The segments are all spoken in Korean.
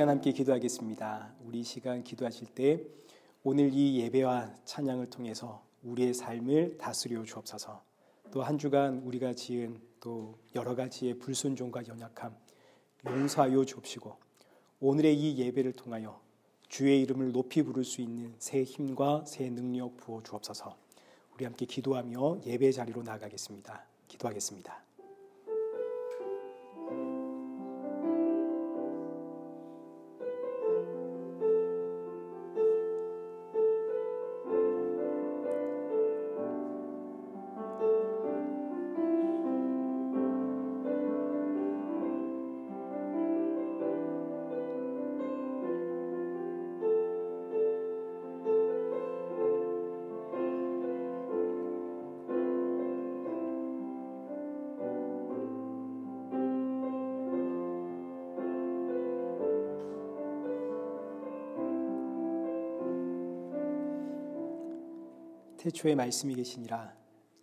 시간 함께 기도하겠습니다. 우리 시간 기도하실 때 오늘 이 예배와 찬양을 통해서 우리의 삶을 다스려 주옵소서. 또 한 주간 우리가 지은 또 여러 가지의 불순종과 연약함 용서하여 주옵시고, 오늘의 이 예배를 통하여 주의 이름을 높이 부를 수 있는 새 힘과 새 능력 부어 주옵소서. 우리 함께 기도하며 예배 자리로 나아가겠습니다. 기도하겠습니다. 태초에 말씀이 계시니라.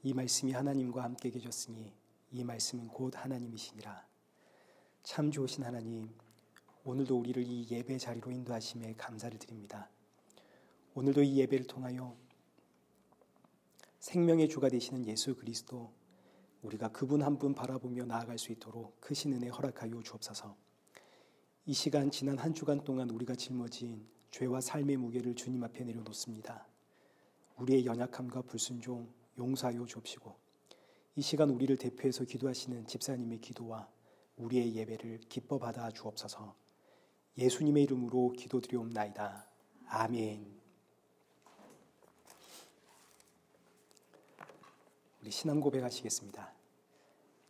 이 말씀이 하나님과 함께 계셨으니 이 말씀은 곧 하나님이시니라. 참 좋으신 하나님, 오늘도 우리를 이 예배 자리로 인도하심에 감사를 드립니다. 오늘도 이 예배를 통하여 생명의 주가 되시는 예수 그리스도, 우리가 그분 한 분 바라보며 나아갈 수 있도록 크신 은혜 허락하여 주옵소서. 이 시간 지난 한 주간 동안 우리가 짊어진 죄와 삶의 무게를 주님 앞에 내려놓습니다. 우리의 연약함과 불순종 용서하여 주옵시고, 이 시간 우리를 대표해서 기도하시는 집사님의 기도와 우리의 예배를 기뻐 받아 주옵소서. 예수님의 이름으로 기도드리옵나이다. 아멘. 우리 신앙 고백하시겠습니다.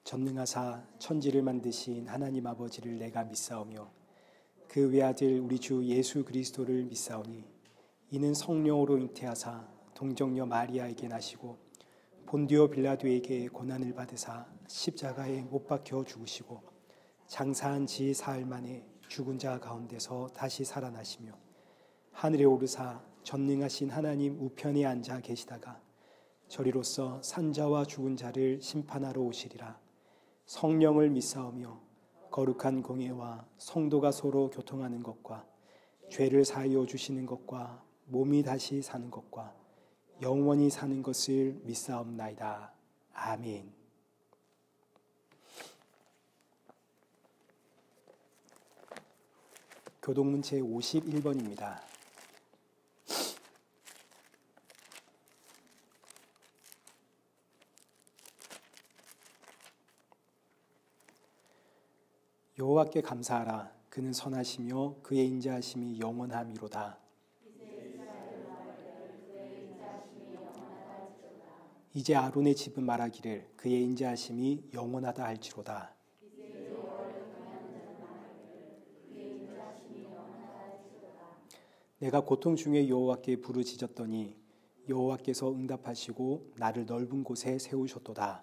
전능하사 천지를 만드신 하나님 아버지를 내가 믿사오며 그 외아들 우리 주 예수 그리스도를 믿사오니 이는 성령으로 잉태하사 동정녀 마리아에게 나시고 본디오 빌라도에게 고난을 받으사 십자가에 못 박혀 죽으시고 장사한 지 사흘 만에 죽은 자 가운데서 다시 살아나시며 하늘에 오르사 전능하신 하나님 우편에 앉아 계시다가 저리로서 산자와 죽은 자를 심판하러 오시리라. 성령을 믿사오며 거룩한 공예와 성도가 서로 교통하는 것과 죄를 사하여 주시는 것과 몸이 다시 사는 것과 영원히 사는 것을 믿사옵나이다. 아멘. 교동문 제51번입니다. 여호와께 감사하라. 그는 선하시며 그의 인자하심이 영원함이로다. 이제 아론의 집은 말하기를 그의 인자하심이 영원하다 할지로다. 내가 고통 중에 여호와께 부르짖었더니 여호와께서 응답하시고 나를 넓은 곳에 세우셨도다.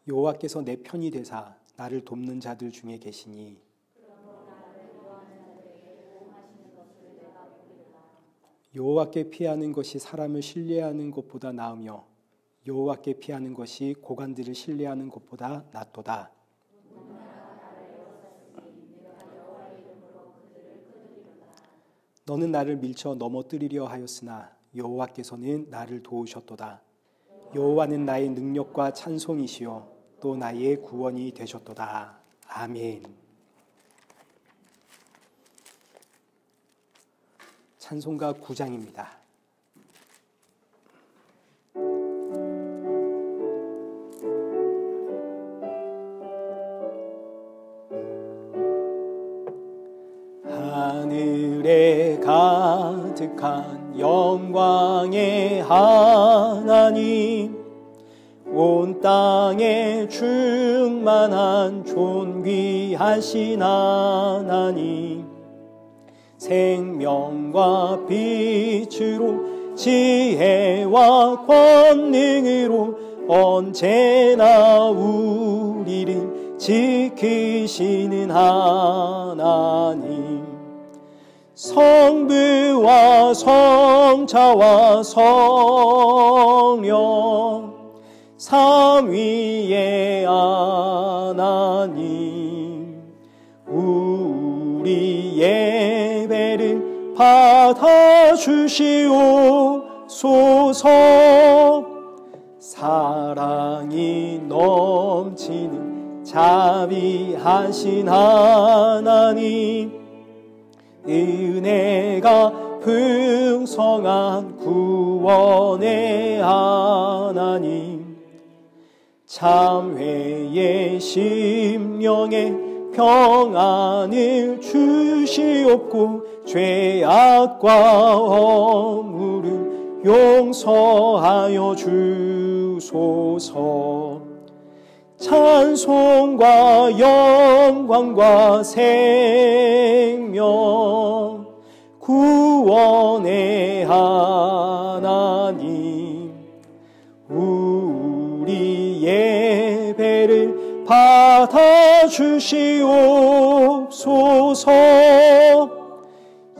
여호와께서 내 편이 되사 나를 돕는 자들 중에 계시니 여호와께 피하는 것이 사람을 신뢰하는 것보다 나으며 여호와께 피하는 것이 고관들을 신뢰하는 것보다 낫도다. 너는 나를 밀쳐 넘어뜨리려 하였으나 여호와께서는 나를 도우셨도다. 여호와는 나의 능력과 찬송이시요 또 나의 구원이 되셨도다. 아멘. 찬송가 9장입니다. 하늘에 가득한 영광의 하나님, 온 땅에 충만한 존귀하신 하나님, 생명과 빛으로 지혜와 권능으로 언제나 우리를 지키시는 하나님, 성부와 성자와 성령 삼위의 하나님, 우리 예배를 받아주시옵소서. 사랑이 넘치는 자비하신 하나님, 은혜가 풍성한 구원의 하나님, 참회의 심령에 평안을 주시옵고 죄악과 허물을 용서하여 주소서. 찬송과 영광과 생명, 구원의 하나님, 우리 예배를 받아주시옵소서.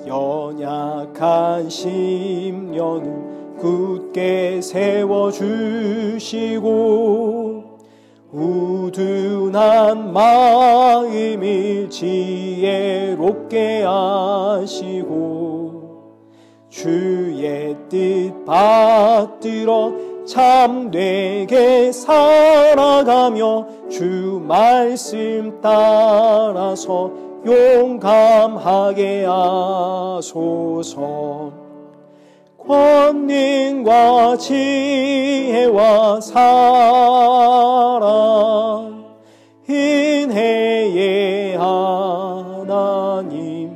연약한 심령을 굳게 세워주시고 우둔한 마음을 지혜롭게 하시고 주의 뜻 받들어 참되게 살아가며 주 말씀 따라서 용감하게 하소서. 권능과 지혜와 사랑, 은혜의 하나님,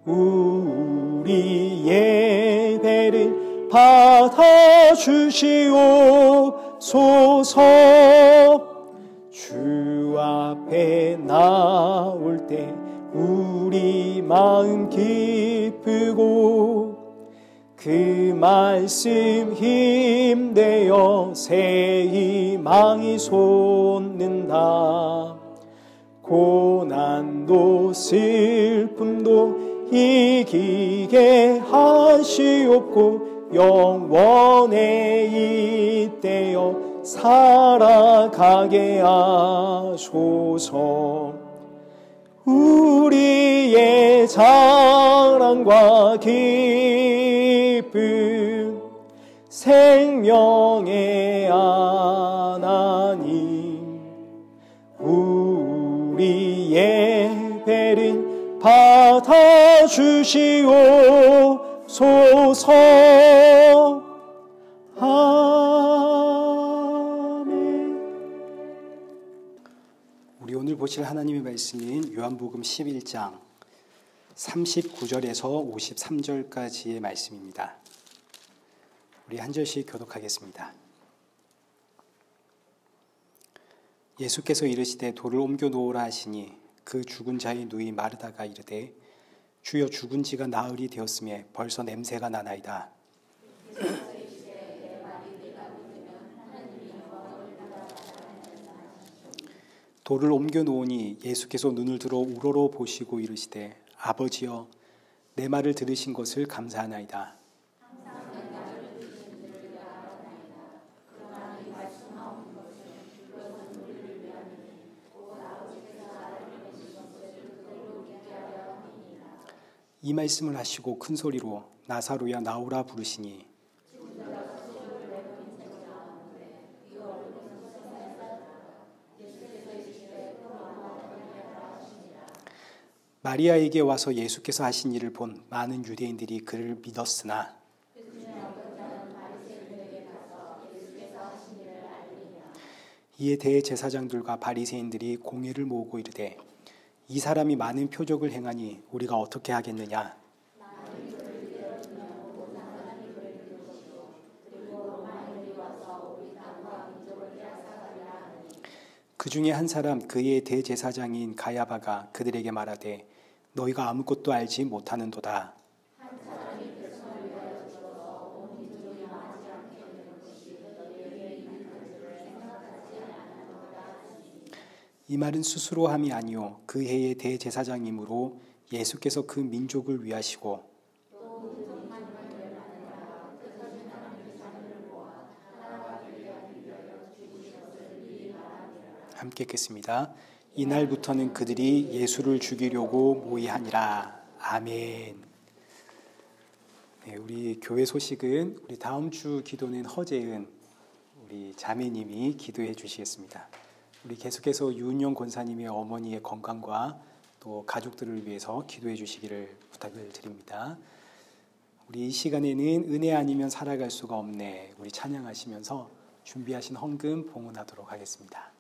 우리 예배를 받아주시옵소서. 주 앞에 나올 때 우리 마음 기쁘고 그 말씀 힘되어 새 희망이 솟는다. 고난도 슬픔도 이기게 하시옵고 영원에 잇대어 살아가게 하소서. 우리의 자랑과 기쁨, 생명의 하나님, 우리 예배를 받아주시옵소서. 우리 오늘 보실 하나님의 말씀인 요한복음 11장 39절에서 53절까지의 말씀입니다. 우리 한 절씩 교독하겠습니다. 예수께서 이르시되 돌을 옮겨 놓으라 하시니 그 죽은 자의 누이 마르다가 이르되 주여 죽은 지가 나흘이 되었음에 벌써 냄새가 나나이다. 돌을 옮겨 놓으니 예수께서 눈을 들어 우러러 보시고 이르시되 아버지여 내 말을 들으신 것을 감사하나이다. 이 말씀을 하시고 큰 소리로 나사로야 나오라 부르시니 마리아에게 와서 예수께서 하신 일을 본 많은 유대인들이 그를 믿었으나 이에 대제사장들과 바리새인들이 공회를 모으고 이르되 이 사람이 많은 표적을 행하니 우리가 어떻게 하겠느냐. 그 중에 한 사람 그의 대제사장인 가야바가 그들에게 말하되 너희가 아무것도 알지 못하는도다. 이 말은 스스로 함이 아니요 그 해의 대제사장이므로 예수께서 그 민족을 위하시고 함께 읽겠습니다. 이날부터는 그들이 예수를 죽이려고 모의하니라. 아멘. 네, 우리 교회 소식은 우리 다음 주 기도는 허재은 우리 자매님이 기도해 주시겠습니다. 우리 계속해서 유은영 권사님의 어머니의 건강과 또 가족들을 위해서 기도해 주시기를 부탁을 드립니다. 우리 이 시간에는 은혜 아니면 살아갈 수가 없네, 우리 찬양하시면서 준비하신 헌금 봉헌하도록 하겠습니다.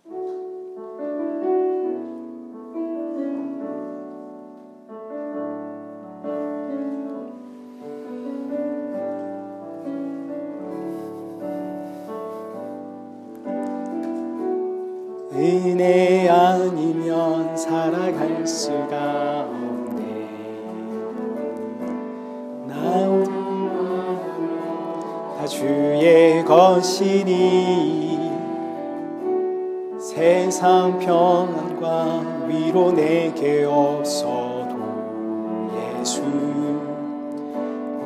은혜 아니면 살아갈 수가 없네. 나 다 주의 것이니 세상 평안과 위로 내게 없어도 예수,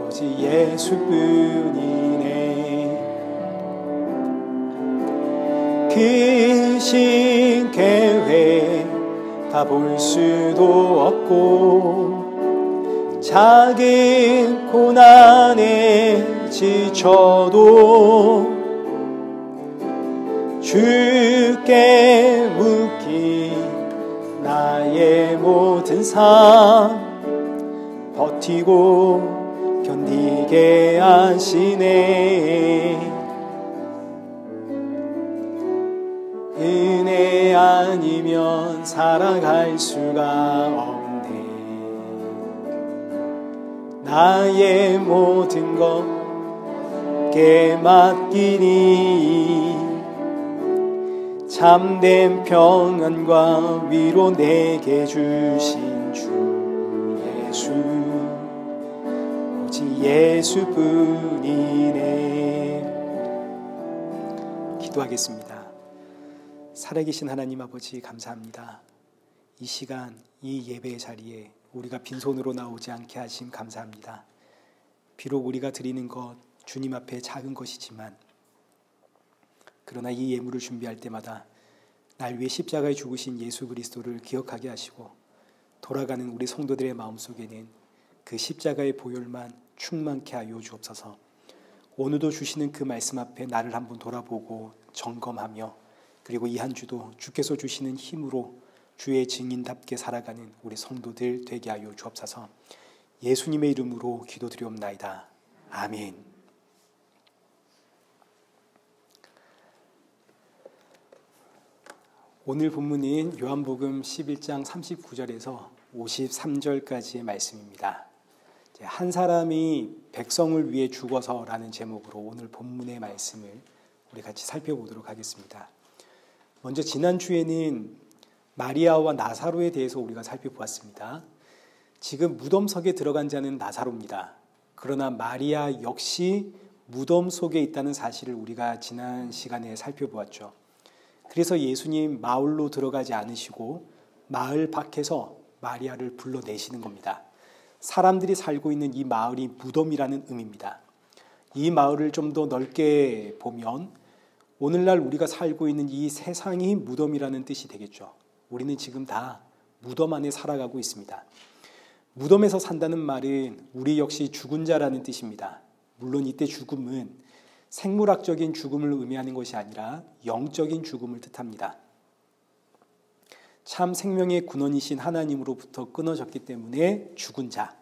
오직 예수뿐이네. 그 신계획 다 볼 수도 없고 작은 고난에 지쳐도 주께 묶인 나의 모든 삶 버티고 견디게 하시네. 은혜 아니면 살아갈 수가 없네. 나의 모든 것 께 맡기니 참된 평안과 위로 내게 주신 주 예수, 오직 예수뿐이네. 기도하겠습니다. 살아계신 하나님 아버지, 감사합니다. 이 시간 이 예배의 자리에 우리가 빈손으로 나오지 않게 하심 감사합니다. 비록 우리가 드리는 것 주님 앞에 작은 것이지만, 그러나 이 예물을 준비할 때마다 날 위해 십자가에 죽으신 예수 그리스도를 기억하게 하시고 돌아가는 우리 성도들의 마음속에는 그 십자가의 보혈만 충만케 하여 주옵소서. 오늘도 주시는 그 말씀 앞에 나를 한번 돌아보고 점검하며, 그리고 이 한 주도 주께서 주시는 힘으로 주의 증인답게 살아가는 우리 성도들 되게 하여 주옵소서. 예수님의 이름으로 기도드리옵나이다. 아멘. 오늘 본문은 요한복음 11장 39절에서 53절까지의 말씀입니다. 한 사람이 백성을 위해 죽어서라는 제목으로 오늘 본문의 말씀을 우리 같이 살펴보도록 하겠습니다. 먼저 지난주에는 마리아와 나사로에 대해서 우리가 살펴보았습니다. 지금 무덤석에 들어간 자는 나사로입니다. 그러나 마리아 역시 무덤 속에 있다는 사실을 우리가 지난 시간에 살펴보았죠. 그래서 예수님 마을로 들어가지 않으시고 마을 밖에서 마리아를 불러내시는 겁니다. 사람들이 살고 있는 이 마을이 무덤이라는 의미입니다. 이 마을을 좀 더 넓게 보면 오늘날 우리가 살고 있는 이 세상이 무덤이라는 뜻이 되겠죠. 우리는 지금 다 무덤 안에 살아가고 있습니다. 무덤에서 산다는 말은 우리 역시 죽은 자라는 뜻입니다. 물론 이때 죽음은 생물학적인 죽음을 의미하는 것이 아니라 영적인 죽음을 뜻합니다. 참 생명의 근원이신 하나님으로부터 끊어졌기 때문에 죽은 자,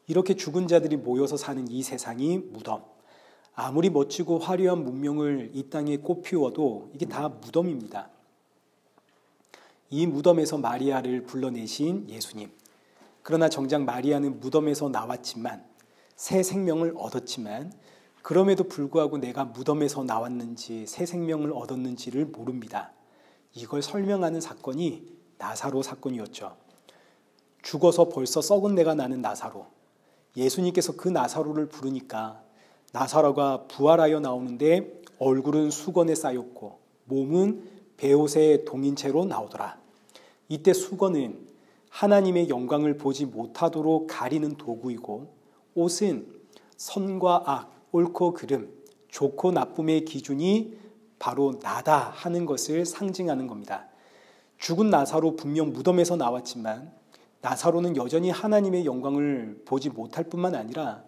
이렇게 죽은 자들이 모여서 사는 이 세상이 무덤. 아무리 멋지고 화려한 문명을 이 땅에 꽃피워도 이게 다 무덤입니다. 이 무덤에서 마리아를 불러내신 예수님. 그러나 정작 마리아는 무덤에서 나왔지만, 새 생명을 얻었지만, 그럼에도 불구하고 내가 무덤에서 나왔는지 새 생명을 얻었는지를 모릅니다. 이걸 설명하는 사건이 나사로 사건이었죠. 죽어서 벌써 썩은 내가 나는 나사로. 예수님께서 그 나사로를 부르니까 나사로가 부활하여 나오는데 얼굴은 수건에 쌓였고 몸은 베옷에 동인 채로 나오더라. 이때 수건은 하나님의 영광을 보지 못하도록 가리는 도구이고, 옷은 선과 악, 옳고 그름, 좋고 나쁨의 기준이 바로 나다 하는 것을 상징하는 겁니다. 죽은 나사로 분명 무덤에서 나왔지만 나사로는 여전히 하나님의 영광을 보지 못할 뿐만 아니라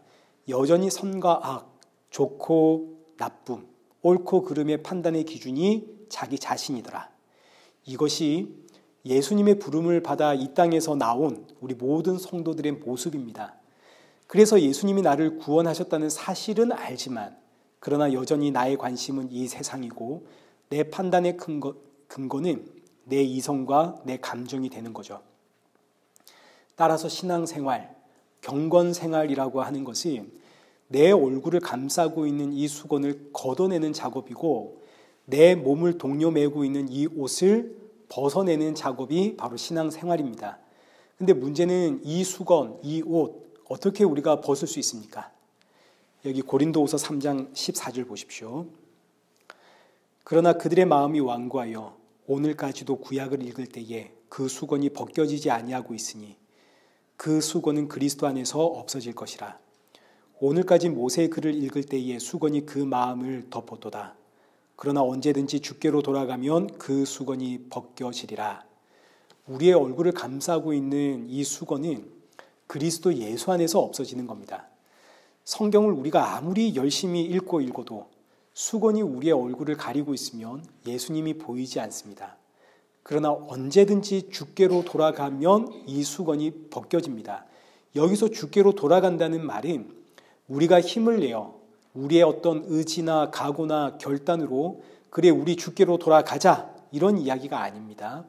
여전히 선과 악, 좋고 나쁨, 옳고 그름의 판단의 기준이 자기 자신이더라. 이것이 예수님의 부름을 받아 이 땅에서 나온 우리 모든 성도들의 모습입니다. 그래서 예수님이 나를 구원하셨다는 사실은 알지만 그러나 여전히 나의 관심은 이 세상이고 내 판단의 근거는 내 이성과 내 감정이 되는 거죠. 따라서 신앙생활, 경건생활이라고 하는 것이 내 얼굴을 감싸고 있는 이 수건을 걷어내는 작업이고 내 몸을 동여매고 있는 이 옷을 벗어내는 작업이 바로 신앙생활입니다. 근데 문제는 이 수건, 이 옷 어떻게 우리가 벗을 수 있습니까? 여기 고린도후서 3장 14절 보십시오. 그러나 그들의 마음이 완고하여 오늘까지도 구약을 읽을 때에 그 수건이 벗겨지지 아니하고 있으니 그 수건은 그리스도 안에서 없어질 것이라. 오늘까지 모세의 글을 읽을 때에 수건이 그 마음을 덮었도다. 그러나 언제든지 주께로 돌아가면 그 수건이 벗겨지리라. 우리의 얼굴을 감싸고 있는 이 수건은 그리스도 예수 안에서 없어지는 겁니다. 성경을 우리가 아무리 열심히 읽어도 수건이 우리의 얼굴을 가리고 있으면 예수님이 보이지 않습니다. 그러나 언제든지 주께로 돌아가면 이 수건이 벗겨집니다. 여기서 주께로 돌아간다는 말은 우리가 힘을 내어 우리의 어떤 의지나 각오나 결단으로 그래 우리 주께로 돌아가자 이런 이야기가 아닙니다.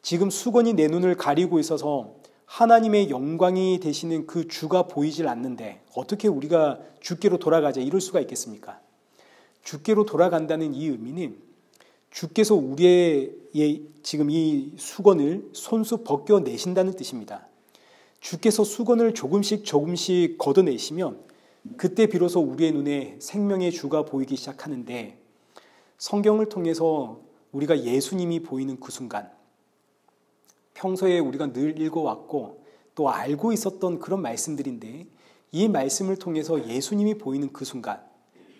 지금 수건이 내 눈을 가리고 있어서 하나님의 영광이 되시는 그 주가 보이질 않는데 어떻게 우리가 주께로 돌아가자 이럴 수가 있겠습니까? 주께로 돌아간다는 이 의미는 주께서 우리의 지금 이 수건을 손수 벗겨내신다는 뜻입니다. 주께서 수건을 조금씩 걷어내시면 그때 비로소 우리의 눈에 생명의 주가 보이기 시작하는데 성경을 통해서 우리가 예수님이 보이는 그 순간 평소에 우리가 늘 읽어왔고 또 알고 있었던 그런 말씀들인데 이 말씀을 통해서 예수님이 보이는 그 순간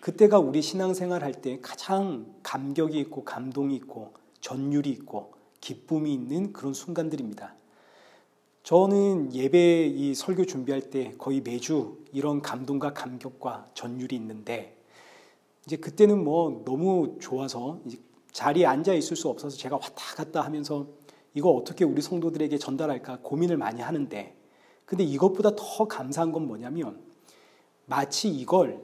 그때가 우리 신앙생활 할 때 가장 감격이 있고 감동이 있고 전율이 있고 기쁨이 있는 그런 순간들입니다. 저는 예배 이 설교 준비할 때 거의 매주 이런 감동과 감격과 전율이 있는데 이제 그때는 뭐 너무 좋아서 이제 자리에 앉아 있을 수 없어서 제가 왔다 갔다 하면서 이거 어떻게 우리 성도들에게 전달할까 고민을 많이 하는데 근데 이것보다 더 감사한 건 뭐냐면 마치 이걸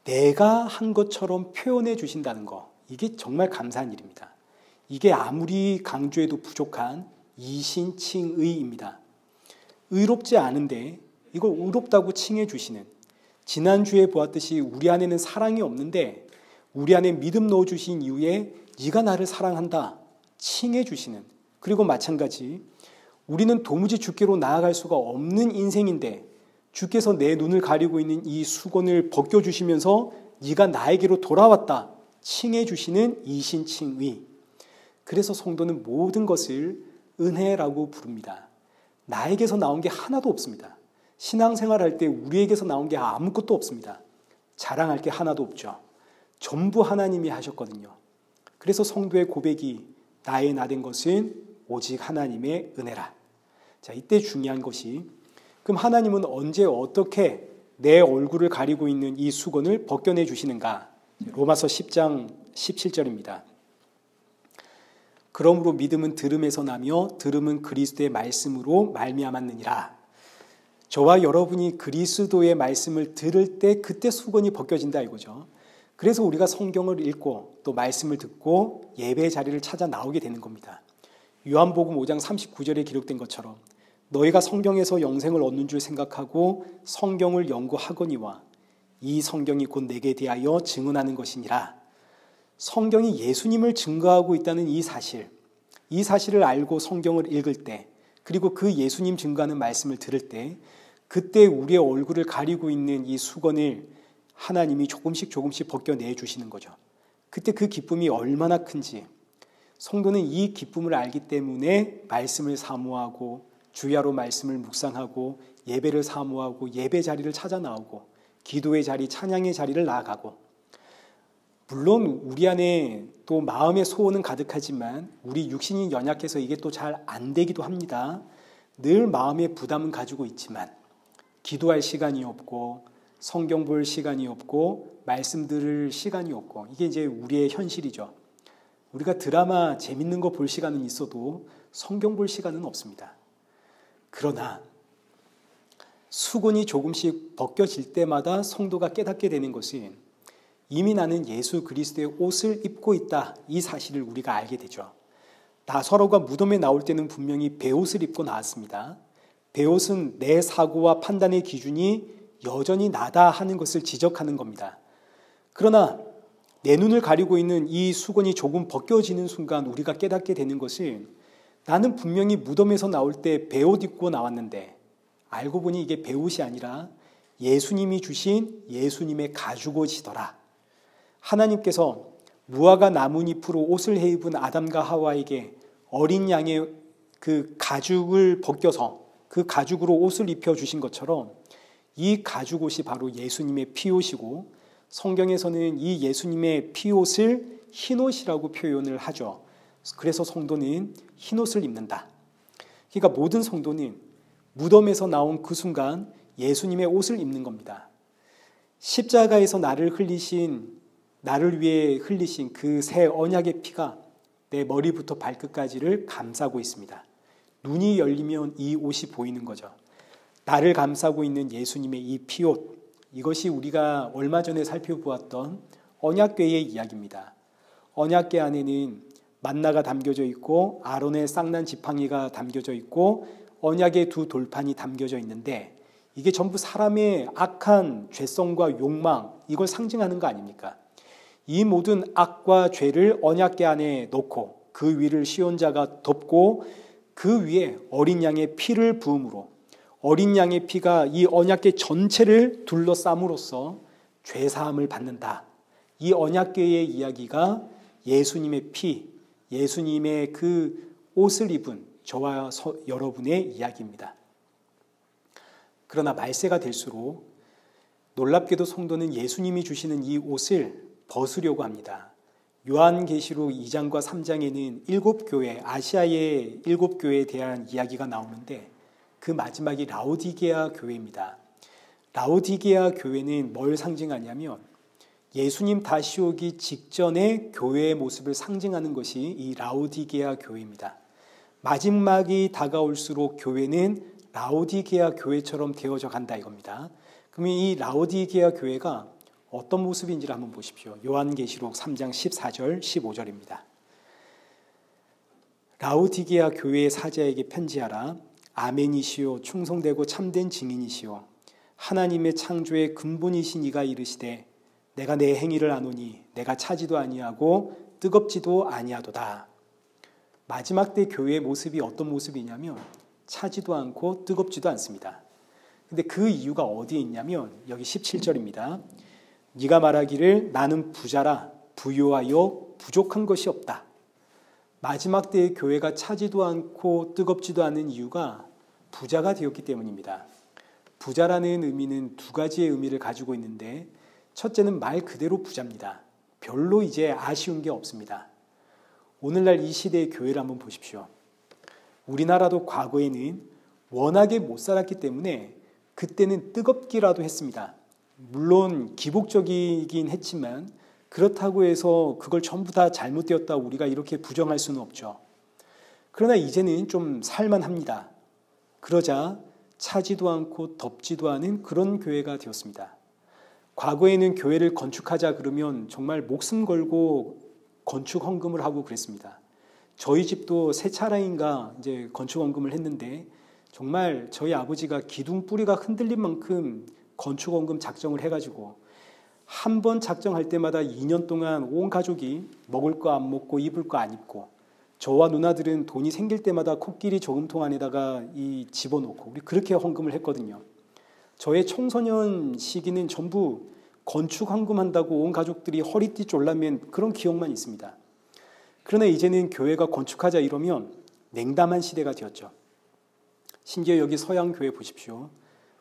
내가 한 것처럼 표현해 주신다는 거 이게 정말 감사한 일입니다. 이게 아무리 강조해도 부족한 이신칭의입니다. 의롭지 않은데 이걸 의롭다고 칭해 주시는 지난주에 보았듯이 우리 안에는 사랑이 없는데 우리 안에 믿음 넣어주신 이후에 네가 나를 사랑한다 칭해 주시는 그리고 마찬가지 우리는 도무지 주께로 나아갈 수가 없는 인생인데 주께서 내 눈을 가리고 있는 이 수건을 벗겨주시면서 네가 나에게로 돌아왔다 칭해 주시는 이신칭의. 그래서 성도는 모든 것을 은혜라고 부릅니다. 나에게서 나온 게 하나도 없습니다. 신앙생활할 때 우리에게서 나온 게 아무것도 없습니다. 자랑할 게 하나도 없죠. 전부 하나님이 하셨거든요. 그래서 성도의 고백이 나의 나 된 것은 오직 하나님의 은혜라. 자, 이때 중요한 것이 그럼 하나님은 언제 어떻게 내 얼굴을 가리고 있는 이 수건을 벗겨내 주시는가? 로마서 10장 17절입니다. 그러므로 믿음은 들음에서 나며 들음은 그리스도의 말씀으로 말미암았느니라. 저와 여러분이 그리스도의 말씀을 들을 때 그때 수건이 벗겨진다 이거죠. 그래서 우리가 성경을 읽고 또 말씀을 듣고 예배 자리를 찾아 나오게 되는 겁니다. 요한복음 5장 39절에 기록된 것처럼 너희가 성경에서 영생을 얻는 줄 생각하고 성경을 연구하거니와 이 성경이 곧 내게 대하여 증언하는 것이니라. 성경이 예수님을 증거하고 있다는 이 사실을 알고 성경을 읽을 때 그리고 그 예수님 증거하는 말씀을 들을 때 그때 우리의 얼굴을 가리고 있는 이 수건을 하나님이 조금씩 벗겨내 주시는 거죠. 그때 그 기쁨이 얼마나 큰지 성도는 이 기쁨을 알기 때문에 말씀을 사모하고 주야로 말씀을 묵상하고 예배를 사모하고 예배 자리를 찾아 나오고 기도의 자리, 찬양의 자리를 나아가고 물론 우리 안에 또 마음의 소원은 가득하지만 우리 육신이 연약해서 이게 또 잘 안 되기도 합니다. 늘 마음의 부담은 가지고 있지만 기도할 시간이 없고 성경 볼 시간이 없고 말씀 들을 시간이 없고 이게 이제 우리의 현실이죠. 우리가 드라마 재밌는 거 볼 시간은 있어도 성경 볼 시간은 없습니다. 그러나 수건이 조금씩 벗겨질 때마다 성도가 깨닫게 되는 것은 이미 나는 예수 그리스도의 옷을 입고 있다. 이 사실을 우리가 알게 되죠. 나사로가 무덤에 나올 때는 분명히 베옷을 입고 나왔습니다. 베옷은 내 사고와 판단의 기준이 여전히 나다 하는 것을 지적하는 겁니다. 그러나 내 눈을 가리고 있는 이 수건이 조금 벗겨지는 순간 우리가 깨닫게 되는 것은 나는 분명히 무덤에서 나올 때 베옷 입고 나왔는데 알고 보니 이게 베옷이 아니라 예수님이 주신 예수님의 가죽옷이더라. 하나님께서 무화과 나뭇잎으로 옷을 해입은 아담과 하와에게 어린 양의 그 가죽을 벗겨서 그 가죽으로 옷을 입혀주신 것처럼 이 가죽옷이 바로 예수님의 피옷이고 성경에서는 이 예수님의 피옷을 흰옷이라고 표현을 하죠. 그래서 성도는 흰옷을 입는다. 그러니까 모든 성도는 무덤에서 나온 그 순간 예수님의 옷을 입는 겁니다. 십자가에서 나를 위해 흘리신 그 새 언약의 피가 내 머리부터 발끝까지를 감싸고 있습니다. 눈이 열리면 이 옷이 보이는 거죠. 나를 감싸고 있는 예수님의 이 피옷, 이것이 우리가 얼마 전에 살펴보았던 언약궤의 이야기입니다. 언약궤 안에는 만나가 담겨져 있고 아론의 쌍난 지팡이가 담겨져 있고 언약의 두 돌판이 담겨져 있는데 이게 전부 사람의 악한 죄성과 욕망, 이걸 상징하는 거 아닙니까? 이 모든 악과 죄를 언약궤 안에 넣고 그 위를 시온자가 덮고 그 위에 어린 양의 피를 부음으로 어린 양의 피가 이 언약궤 전체를 둘러싸므로써 죄사함을 받는다. 이 언약궤의 이야기가 예수님의 피, 예수님의 그 옷을 입은 저와 여러분의 이야기입니다. 그러나 말세가 될수록 놀랍게도 성도는 예수님이 주시는 이 옷을 벗으려고 합니다. 요한계시록 2장과 3장에는 7교회, 아시아의 7교회에 대한 이야기가 나오는데 그 마지막이 라오디게아 교회입니다. 라오디게아 교회는 뭘 상징하냐면 예수님 다시 오기 직전의 교회의 모습을 상징하는 것이 이 라오디게아 교회입니다. 마지막이 다가올수록 교회는 라오디게아 교회처럼 되어져 간다 이겁니다. 그러면 이 라오디게아 교회가 어떤 모습인지를 한번 보십시오. 요한계시록 3장 14절 15절입니다. 라오디게아 교회의 사자에게 편지하라. 아멘이시오 충성되고 참된 증인이시오 하나님의 창조의 근본이신 이가 이르시되 내가 내 행위를 아노니 내가 차지도 아니하고 뜨겁지도 아니하도다. 마지막 때 교회의 모습이 어떤 모습이냐면 차지도 않고 뜨겁지도 않습니다. 근데 그 이유가 어디에 있냐면 여기 17절입니다. 네가 말하기를 나는 부자라 부유하여 부족한 것이 없다. 마지막 때의 교회가 차지도 않고 뜨겁지도 않은 이유가 부자가 되었기 때문입니다. 부자라는 의미는 두 가지의 의미를 가지고 있는데 첫째는 말 그대로 부자입니다. 별로 이제 아쉬운 게 없습니다. 오늘날 이 시대의 교회를 한번 보십시오. 우리나라도 과거에는 워낙에 못 살았기 때문에 그때는 뜨겁기라도 했습니다. 물론 기복적이긴 했지만 그렇다고 해서 그걸 전부 다 잘못되었다 우리가 이렇게 부정할 수는 없죠. 그러나 이제는 좀 살만합니다. 그러자 차지도 않고 덥지도 않은 그런 교회가 되었습니다. 과거에는 교회를 건축하자 그러면 정말 목숨 걸고 건축 헌금을 하고 그랬습니다. 저희 집도 세 차례인가 이제 건축 헌금을 했는데 정말 저희 아버지가 기둥 뿌리가 흔들린 만큼 건축 헌금 작정을 해가지고 한 번 작정할 때마다 2년 동안 온 가족이 먹을 거 안 먹고 입을 거 안 입고 저와 누나들은 돈이 생길 때마다 코끼리 저금통 안에다가 집어넣고 우리 그렇게 헌금을 했거든요. 저의 청소년 시기는 전부 건축 헌금한다고 온 가족들이 허리띠 졸라맨 그런 기억만 있습니다. 그러나 이제는 교회가 건축하자 이러면 냉담한 시대가 되었죠. 심지어 여기 서양 교회 보십시오.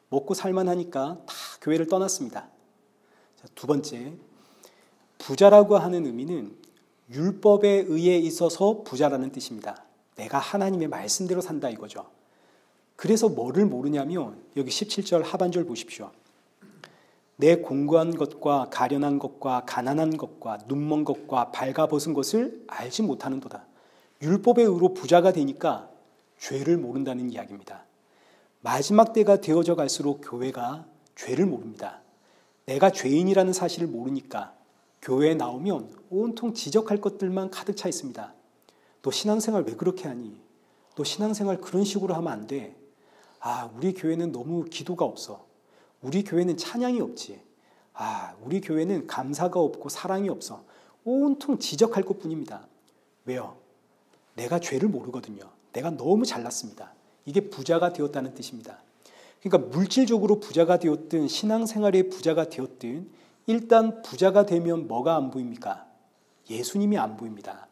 먹고 살만하니까 다 교회를 떠났습니다. 자, 두 번째, 부자라고 하는 의미는 율법에 의해 있어서 부자라는 뜻입니다. 내가 하나님의 말씀대로 산다 이거죠. 그래서 뭐를 모르냐면 여기 17절 하반절 보십시오. 내 공고한 것과 가련한 것과 가난한 것과 눈먼 것과 발가벗은 것을 알지 못하는도다. 율법의 의로 부자가 되니까 죄를 모른다는 이야기입니다. 마지막 때가 되어져 갈수록 교회가 죄를 모릅니다. 내가 죄인이라는 사실을 모르니까 교회에 나오면 온통 지적할 것들만 가득 차 있습니다. 너 신앙생활 왜 그렇게 하니? 너 신앙생활 그런 식으로 하면 안 돼. 우리 교회는 너무 기도가 없어. 우리 교회는 찬양이 없지. 우리 교회는 감사가 없고 사랑이 없어. 온통 지적할 것뿐입니다. 왜요? 내가 죄를 모르거든요. 내가 너무 잘났습니다. 이게 부자가 되었다는 뜻입니다. 그러니까 물질적으로 부자가 되었든 신앙생활의 부자가 되었든 일단 부자가 되면 뭐가 안 보입니까? 예수님이 안 보입니다.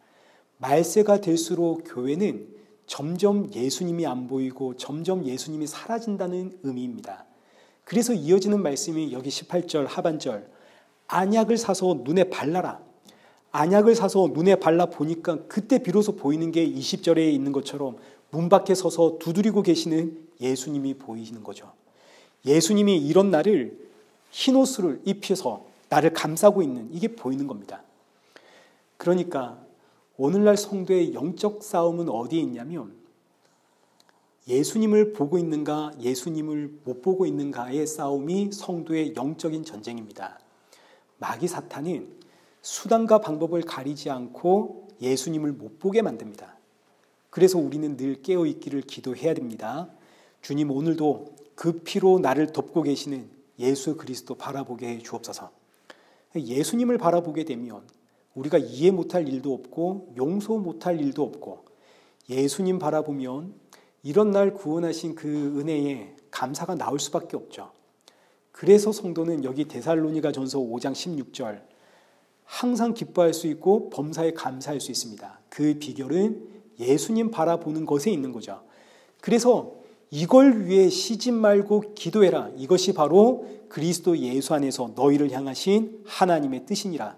말세가 될수록 교회는 점점 예수님이 안 보이고 점점 예수님이 사라진다는 의미입니다. 그래서 이어지는 말씀이 여기 18절 하반절, 안약을 사서 눈에 발라라. 안약을 사서 눈에 발라 보니까 그때 비로소 보이는 게 20절에 있는 것처럼 문 밖에 서서 두드리고 계시는 예수님이 보이시는 거죠. 예수님이 이런 나를 흰옷을 입혀서 나를 감싸고 있는, 이게 보이는 겁니다. 그러니까 오늘날 성도의 영적 싸움은 어디에 있냐면 예수님을 보고 있는가 예수님을 못 보고 있는가의 싸움이 성도의 영적인 전쟁입니다. 마귀 사탄은 수단과 방법을 가리지 않고 예수님을 못 보게 만듭니다. 그래서 우리는 늘 깨어있기를 기도해야 됩니다. 주님, 오늘도 그 피로 나를 덮고 계시는 예수 그리스도 바라보게 해 주옵소서. 예수님을 바라보게 되면 우리가 이해 못할 일도 없고 용서 못할 일도 없고, 예수님 바라보면 이런 날 구원하신 그 은혜에 감사가 나올 수밖에 없죠. 그래서 성도는 여기 데살로니가 전서 5장 16절, 항상 기뻐할 수 있고 범사에 감사할 수 있습니다. 그 비결은 예수님 바라보는 것에 있는 거죠. 그래서 이걸 위해 쉬지 말고 기도해라. 이것이 바로 그리스도 예수 안에서 너희를 향하신 하나님의 뜻이니라.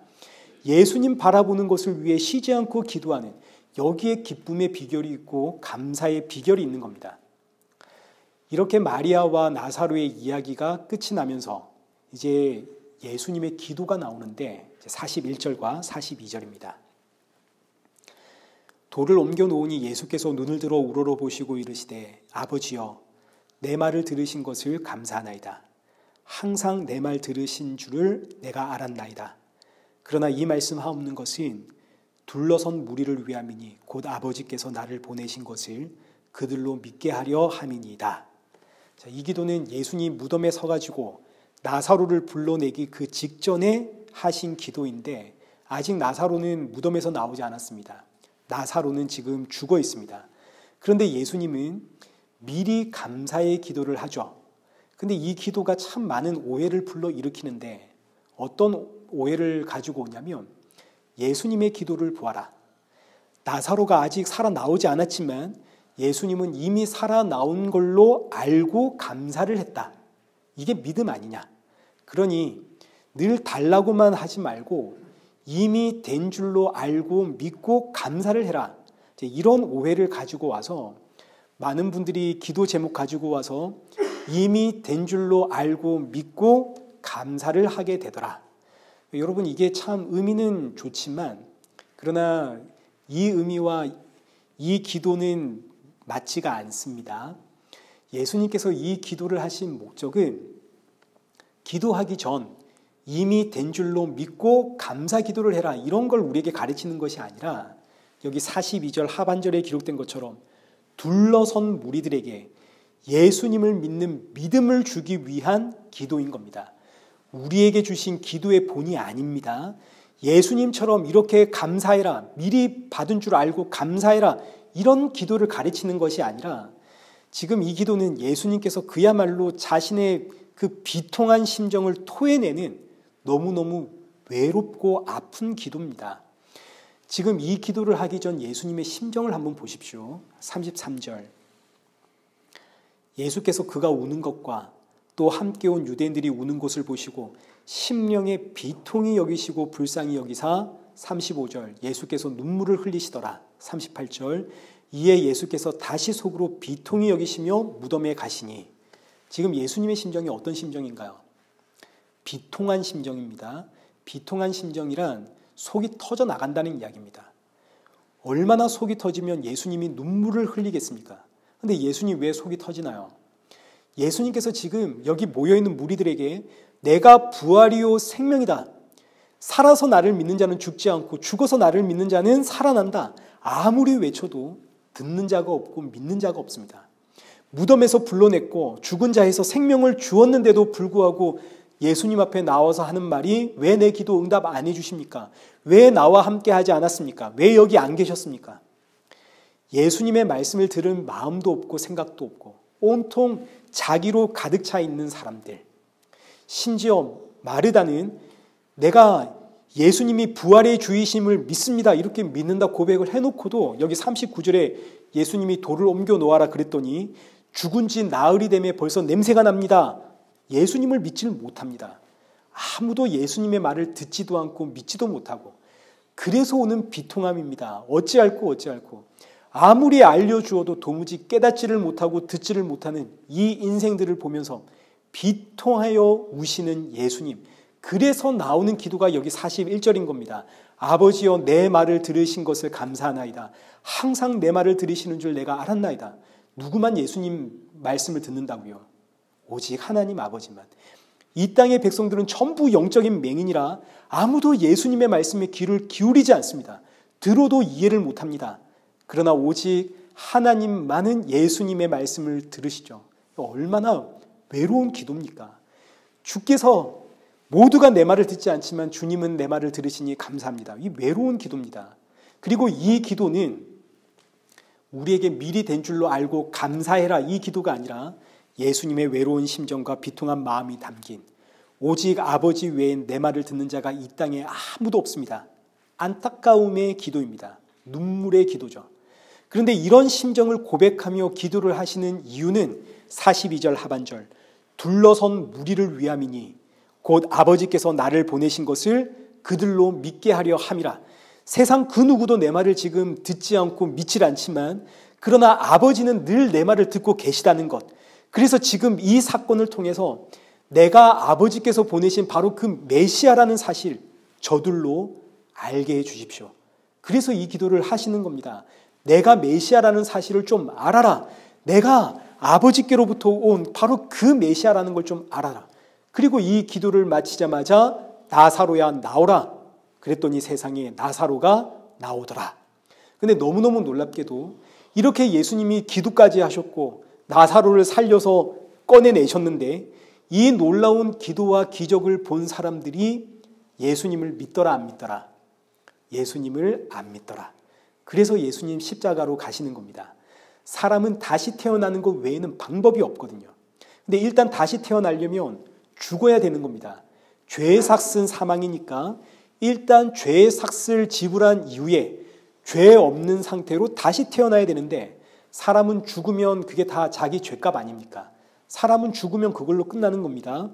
예수님 바라보는 것을 위해 쉬지 않고 기도하는, 여기에 기쁨의 비결이 있고 감사의 비결이 있는 겁니다. 이렇게 마리아와 나사로의 이야기가 끝이 나면서 이제 예수님의 기도가 나오는데 41절과 42절입니다. 돌을 옮겨 놓으니 예수께서 눈을 들어 우러러 보시고 이르시되 아버지여, 내 말을 들으신 것을 감사하나이다. 항상 내 말 들으신 줄을 내가 알았나이다. 그러나 이 말씀하옵는 것은 둘러선 무리를 위함이니 곧 아버지께서 나를 보내신 것을 그들로 믿게 하려 함이니이다. 자, 이 기도는 예수님 무덤에 서가지고 나사로를 불러내기 그 직전에 하신 기도인데, 아직 나사로는 무덤에서 나오지 않았습니다. 나사로는 지금 죽어 있습니다. 그런데 예수님은 미리 감사의 기도를 하죠. 근데 이 기도가 참 많은 오해를 불러일으키는데, 어떤 오해를 가지고 오냐면 예수님의 기도를 보아라. 나사로가 아직 살아나오지 않았지만 예수님은 이미 살아나온 걸로 알고 감사를 했다. 이게 믿음 아니냐. 그러니 늘 달라고만 하지 말고 이미 된 줄로 알고 믿고 감사를 해라. 이런 오해를 가지고 와서 많은 분들이 기도 제목 가지고 와서 이미 된 줄로 알고 믿고 감사를 하게 되더라. 여러분, 이게 참 의미는 좋지만 그러나 이 의미와 이 기도는 맞지가 않습니다. 예수님께서 이 기도를 하신 목적은 기도하기 전 이미 된 줄로 믿고 감사 기도를 해라, 이런 걸 우리에게 가르치는 것이 아니라 여기 42절 하반절에 기록된 것처럼 둘러선 무리들에게 예수님을 믿는 믿음을 주기 위한 기도인 겁니다. 우리에게 주신 기도의 본이 아닙니다. 예수님처럼 이렇게 감사해라, 미리 받은 줄 알고 감사해라, 이런 기도를 가르치는 것이 아니라 지금 이 기도는 예수님께서 그야말로 자신의 그 비통한 심정을 토해내는 너무너무 외롭고 아픈 기도입니다. 지금 이 기도를 하기 전 예수님의 심정을 한번 보십시오. 33절, 예수께서 그가 우는 것과 또 함께 온 유대인들이 우는 것을 보시고 심령의 비통히 여기시고 불쌍히 여기사 35절 예수께서 눈물을 흘리시더라. 38절 이에 예수께서 다시 속으로 비통히 여기시며 무덤에 가시니. 지금 예수님의 심정이 어떤 심정인가요? 비통한 심정입니다. 비통한 심정이란 속이 터져 나간다는 이야기입니다. 얼마나 속이 터지면 예수님이 눈물을 흘리겠습니까? 근데 예수님 왜 속이 터지나요? 예수님께서 지금 여기 모여있는 무리들에게 내가 부활이요 생명이다. 살아서 나를 믿는 자는 죽지 않고 죽어서 나를 믿는 자는 살아난다. 아무리 외쳐도 듣는 자가 없고 믿는 자가 없습니다. 무덤에서 불러냈고 죽은 자에서 생명을 주었는데도 불구하고 예수님 앞에 나와서 하는 말이 왜 내 기도 응답 안 해주십니까? 왜 나와 함께 하지 않았습니까? 왜 여기 안 계셨습니까? 예수님의 말씀을 들은 마음도 없고 생각도 없고 온통 자기로 가득 차 있는 사람들. 심지어 마르다는 내가 예수님이 부활의 주이심을 믿습니다. 이렇게 믿는다 고백을 해놓고도 여기 39절에 예수님이 돌을 옮겨 놓아라 그랬더니 죽은 지 나흘이 되매 벌써 냄새가 납니다. 예수님을 믿지를 못합니다. 아무도 예수님의 말을 듣지도 않고 믿지도 못하고 그래서 오는 비통함입니다. 어찌할꼬 아무리 알려주어도 도무지 깨닫지를 못하고 듣지를 못하는 이 인생들을 보면서 비통하여 우시는 예수님. 그래서 나오는 기도가 여기 41절인 겁니다. 아버지여 내 말을 들으신 것을 감사하나이다. 항상 내 말을 들으시는 줄 내가 알았나이다. 누구만 예수님 말씀을 듣는다고요? 오직 하나님 아버지만. 이 땅의 백성들은 전부 영적인 맹인이라 아무도 예수님의 말씀에 귀를 기울이지 않습니다. 들어도 이해를 못합니다. 그러나 오직 하나님만은 예수님의 말씀을 들으시죠. 얼마나 외로운 기도입니까? 주께서 모두가 내 말을 듣지 않지만 주님은 내 말을 들으시니 감사합니다. 이 외로운 기도입니다. 그리고 이 기도는 우리에게 미리 된 줄로 알고 감사해라 이 기도가 아니라 예수님의 외로운 심정과 비통한 마음이 담긴 오직 아버지 외엔 내 말을 듣는 자가 이 땅에 아무도 없습니다. 안타까움의 기도입니다. 눈물의 기도죠. 그런데 이런 심정을 고백하며 기도를 하시는 이유는 42절 하반절 둘러선 무리를 위함이니 곧 아버지께서 나를 보내신 것을 그들로 믿게 하려 함이라. 세상 그 누구도 내 말을 지금 듣지 않고 믿질 않지만 그러나 아버지는 늘 내 말을 듣고 계시다는 것. 그래서 지금 이 사건을 통해서 내가 아버지께서 보내신 바로 그 메시아라는 사실 저들로 알게 해 주십시오. 그래서 이 기도를 하시는 겁니다. 내가 메시아라는 사실을 좀 알아라. 내가 아버지께로부터 온 바로 그 메시아라는 걸 좀 알아라. 그리고 이 기도를 마치자마자 나사로야 나오라. 그랬더니 세상에 나사로가 나오더라. 근데 너무너무 놀랍게도 이렇게 예수님이 기도까지 하셨고 나사로를 살려서 꺼내내셨는데 이 놀라운 기도와 기적을 본 사람들이 예수님을 믿더라 안 믿더라? 예수님을 안 믿더라. 그래서 예수님 십자가로 가시는 겁니다. 사람은 다시 태어나는 것 외에는 방법이 없거든요. 근데 일단 다시 태어나려면 죽어야 되는 겁니다. 죄의 삭은 사망이니까 일단 죄의 삭을 지불한 이후에 죄 없는 상태로 다시 태어나야 되는데 사람은 죽으면 그게 다 자기 죄값 아닙니까? 사람은 죽으면 그걸로 끝나는 겁니다.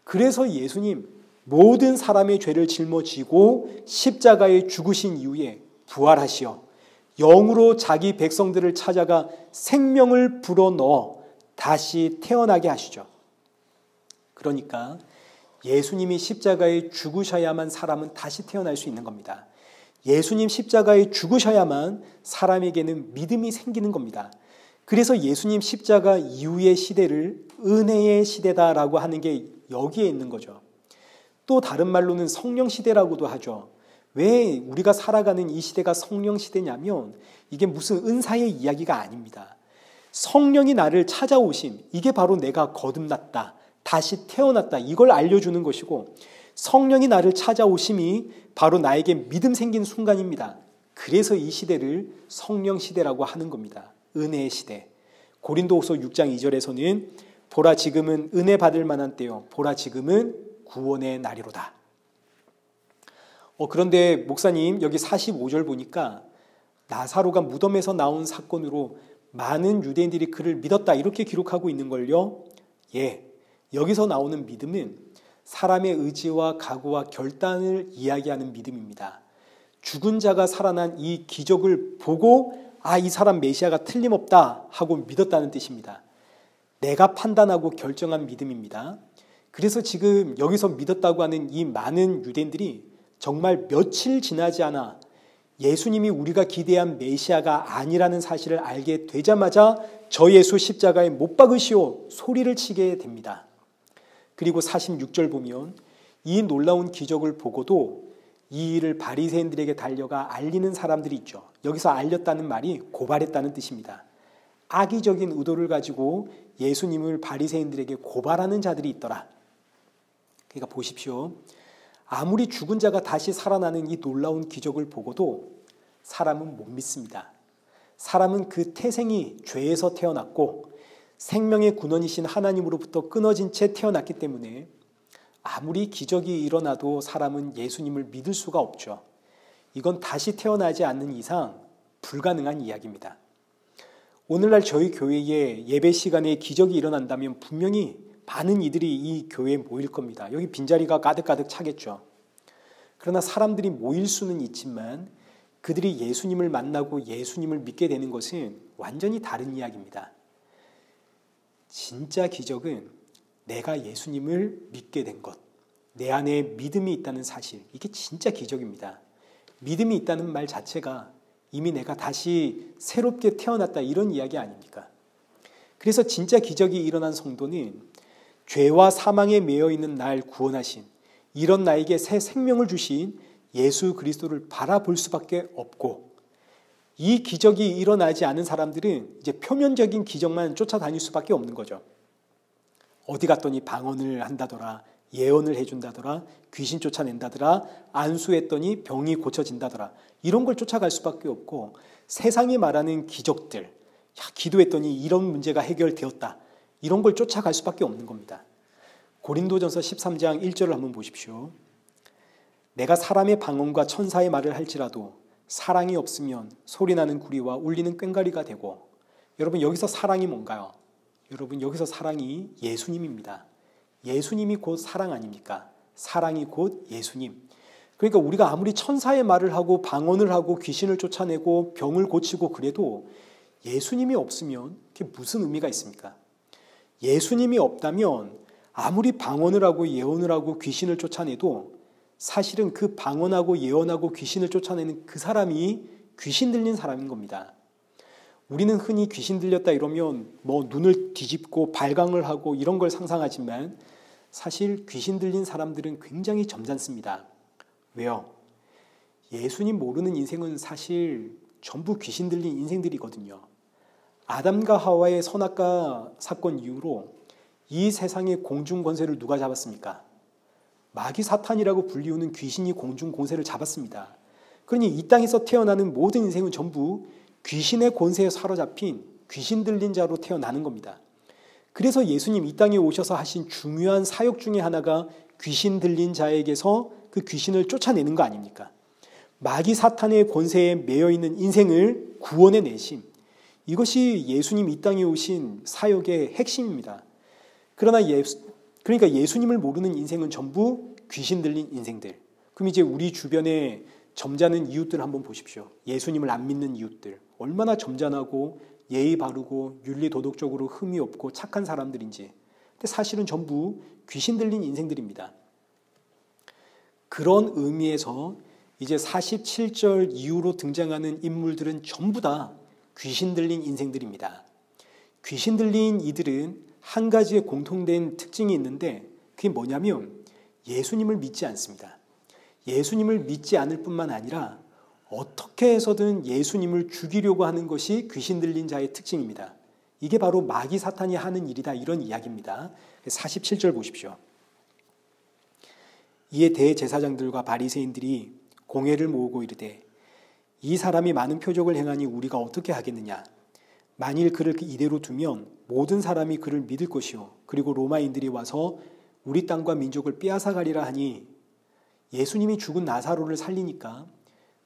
그래서 예수님 모든 사람의 죄를 짊어지고 십자가에 죽으신 이후에 부활하시어 영으로 자기 백성들을 찾아가 생명을 불어넣어 다시 태어나게 하시죠. 그러니까 예수님이 십자가에 죽으셔야만 사람은 다시 태어날 수 있는 겁니다. 예수님 십자가에 죽으셔야만 사람에게는 믿음이 생기는 겁니다. 그래서 예수님 십자가 이후의 시대를 은혜의 시대다라고 하는 게 여기에 있는 거죠. 또 다른 말로는 성령 시대라고도 하죠. 왜 우리가 살아가는 이 시대가 성령 시대냐면 이게 무슨 은사의 이야기가 아닙니다. 성령이 나를 찾아오심, 이게 바로 내가 거듭났다, 다시 태어났다, 이걸 알려주는 것이고 성령이 나를 찾아오심이 바로 나에게 믿음 생긴 순간입니다. 그래서 이 시대를 성령 시대라고 하는 겁니다. 은혜의 시대. 고린도후서 6장 2절에서는 보라 지금은 은혜 받을 만한 때요, 보라 지금은 구원의 날이로다. 그런데 목사님 여기 45절 보니까 나사로가 무덤에서 나온 사건으로 많은 유대인들이 그를 믿었다 이렇게 기록하고 있는 걸요. 예, 여기서 나오는 믿음은 사람의 의지와 각오와 결단을 이야기하는 믿음입니다. 죽은 자가 살아난 이 기적을 보고 이 사람 메시아가 틀림없다 하고 믿었다는 뜻입니다. 내가 판단하고 결정한 믿음입니다. 그래서 지금 여기서 믿었다고 하는 이 많은 유대인들이 정말 며칠 지나지 않아 예수님이 우리가 기대한 메시아가 아니라는 사실을 알게 되자마자 저 예수 십자가에 못 박으시오 소리를 치게 됩니다. 그리고 46절 보면 이 놀라운 기적을 보고도 이 일을 바리새인들에게 달려가 알리는 사람들이 있죠. 여기서 알렸다는 말이 고발했다는 뜻입니다. 악의적인 의도를 가지고 예수님을 바리새인들에게 고발하는 자들이 있더라. 그러니까 보십시오. 아무리 죽은 자가 다시 살아나는 이 놀라운 기적을 보고도 사람은 못 믿습니다. 사람은 그 태생이 죄에서 태어났고 생명의 근원이신 하나님으로부터 끊어진 채 태어났기 때문에 아무리 기적이 일어나도 사람은 예수님을 믿을 수가 없죠. 이건 다시 태어나지 않는 이상 불가능한 이야기입니다. 오늘날 저희 교회에 예배 시간에 기적이 일어난다면 분명히 많은 이들이 이 교회에 모일 겁니다. 여기 빈자리가 가득가득 차겠죠. 그러나 사람들이 모일 수는 있지만 그들이 예수님을 만나고 예수님을 믿게 되는 것은 완전히 다른 이야기입니다. 진짜 기적은 내가 예수님을 믿게 된 것, 내 안에 믿음이 있다는 사실, 이게 진짜 기적입니다. 믿음이 있다는 말 자체가 이미 내가 다시 새롭게 태어났다 이런 이야기 아닙니까? 그래서 진짜 기적이 일어난 성도는 죄와 사망에 매여 있는 날 구원하신, 이런 나에게 새 생명을 주신 예수 그리스도를 바라볼 수밖에 없고, 이 기적이 일어나지 않은 사람들은 이제 표면적인 기적만 쫓아다닐 수밖에 없는 거죠. 어디 갔더니 방언을 한다더라, 예언을 해준다더라, 귀신 쫓아낸다더라, 안수했더니 병이 고쳐진다더라, 이런 걸 쫓아갈 수밖에 없고, 세상이 말하는 기적들, 기도했더니 이런 문제가 해결되었다, 이런 걸 쫓아갈 수밖에 없는 겁니다. 고린도전서 13장 1절을 한번 보십시오. 내가 사람의 방언과 천사의 말을 할지라도 사랑이 없으면 소리나는 구리와 울리는 꽹과리가 되고, 여러분 여기서 사랑이 뭔가요? 여러분 여기서 사랑이 예수님입니다. 예수님이 곧 사랑 아닙니까? 사랑이 곧 예수님. 그러니까 우리가 아무리 천사의 말을 하고 방언을 하고 귀신을 쫓아내고 병을 고치고 그래도 예수님이 없으면 그게 무슨 의미가 있습니까? 예수님이 없다면 아무리 방언을 하고 예언을 하고 귀신을 쫓아내도 사실은 그 방언하고 예언하고 귀신을 쫓아내는 그 사람이 귀신 들린 사람인 겁니다. 우리는 흔히 귀신 들렸다 이러면 눈을 뒤집고 발광을 하고 이런 걸 상상하지만 사실 귀신 들린 사람들은 굉장히 점잖습니다. 왜요? 예수님 모르는 인생은 사실 전부 귀신 들린 인생들이거든요. 아담과 하와의 선악과 사건 이후로 이 세상의 공중 권세를 누가 잡았습니까? 마귀 사탄이라고 불리우는 귀신이 공중 권세를 잡았습니다. 그러니 이 땅에서 태어나는 모든 인생은 전부 귀신의 권세에 사로잡힌 귀신 들린 자로 태어나는 겁니다. 그래서 예수님 이 땅에 오셔서 하신 중요한 사역 중에 하나가 귀신 들린 자에게서 그 귀신을 쫓아내는 거 아닙니까? 마귀 사탄의 권세에 매여 있는 인생을 구원해 내심, 이것이 예수님 이 땅에 오신 사역의 핵심입니다. 그러니까 예수님을 모르는 인생은 전부 귀신 들린 인생들. 그럼 이제 우리 주변에 점잖은 이웃들 한번 보십시오. 예수님을 안 믿는 이웃들. 얼마나 점잖하고 예의 바르고 윤리 도덕적으로 흠이 없고 착한 사람들인지. 근데 사실은 전부 귀신 들린 인생들입니다. 그런 의미에서 이제 47절 이후로 등장하는 인물들은 전부 다 귀신 들린 인생들입니다. 귀신 들린 이들은 한 가지의 공통된 특징이 있는데 그게 뭐냐면 예수님을 믿지 않습니다. 예수님을 믿지 않을 뿐만 아니라 어떻게 해서든 예수님을 죽이려고 하는 것이 귀신 들린 자의 특징입니다. 이게 바로 마귀 사탄이 하는 일이다, 이런 이야기입니다. 47절 보십시오. 이에 대제사장들과 바리새인들이 공회를 모으고 이르되 이 사람이 많은 표적을 행하니 우리가 어떻게 하겠느냐? 만일 그를 이대로 두면 모든 사람이 그를 믿을 것이요 그리고 로마인들이 와서 우리 땅과 민족을 빼앗아가리라 하니, 예수님이 죽은 나사로를 살리니까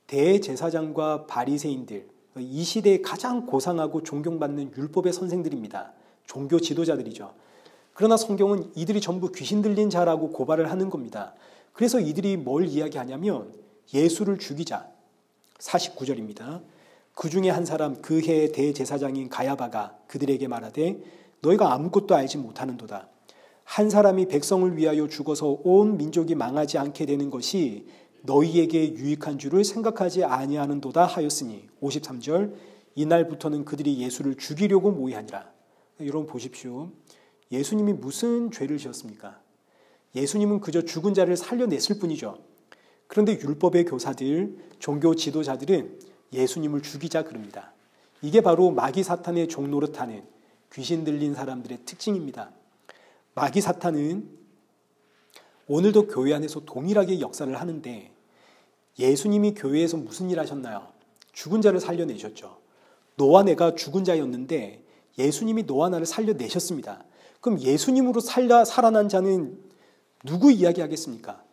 대제사장과 바리새인들, 이 시대에 가장 고상하고 존경받는 율법의 선생들입니다. 종교 지도자들이죠. 그러나 성경은 이들이 전부 귀신 들린 자라고 고발을 하는 겁니다. 그래서 이들이 뭘 이야기하냐면 예수를 죽이자. 49절입니다. 그 중에 한 사람 그 해의 대제사장인 가야바가 그들에게 말하되 너희가 아무것도 알지 못하는도다. 한 사람이 백성을 위하여 죽어서 온 민족이 망하지 않게 되는 것이 너희에게 유익한 줄을 생각하지 아니하는도다 하였으니 53절 이날부터는 그들이 예수를 죽이려고 모의하니라. 여러분 보십시오. 예수님이 무슨 죄를 지었습니까? 예수님은 그저 죽은 자를 살려냈을 뿐이죠. 그런데 율법의 교사들, 종교 지도자들은 예수님을 죽이자 그럽니다. 이게 바로 마귀 사탄의 종노릇하는 귀신 들린 사람들의 특징입니다. 마귀 사탄은 오늘도 교회 안에서 동일하게 역사를 하는데 예수님이 교회에서 무슨 일 하셨나요? 죽은 자를 살려내셨죠. 너와 내가 죽은 자였는데 예수님이 너와 나를 살려내셨습니다. 그럼 예수님으로 살아난 자는 누구 이야기하겠습니까?